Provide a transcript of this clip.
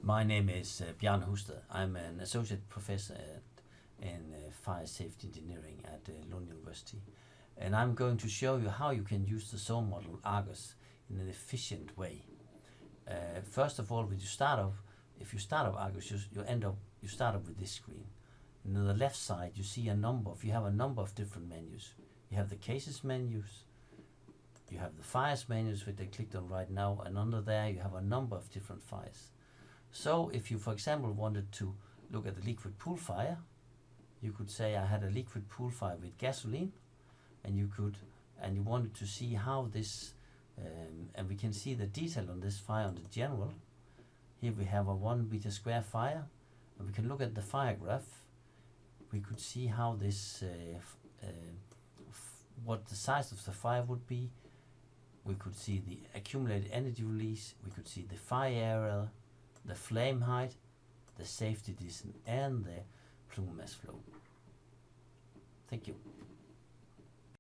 My name is Bjarne Husted. I'm an associate professor in fire safety engineering at Lund University. And I'm going to show you how you can use the zone model Argos in an efficient way. First of all, when you start off, if you start up Argos, you start up with this screen. And on the left side, you see you have a number of different menus. You have the cases menus, you have the fires menus, which I clicked on right now, and under there you have a number of different fires. So if you, for example, wanted to look at the liquid pool fire, you could say I had a liquid pool fire with gasoline, and you wanted to see how this, and we can see the detail on this fire on the general. Here we have a 1 meter square fire, and we can look at the fire graph. We could see how this, what the size of the fire would be. We could see the accumulated energy release. We could see the fire area, the flame height, the safety distance, and the plume mass flow. Thank you.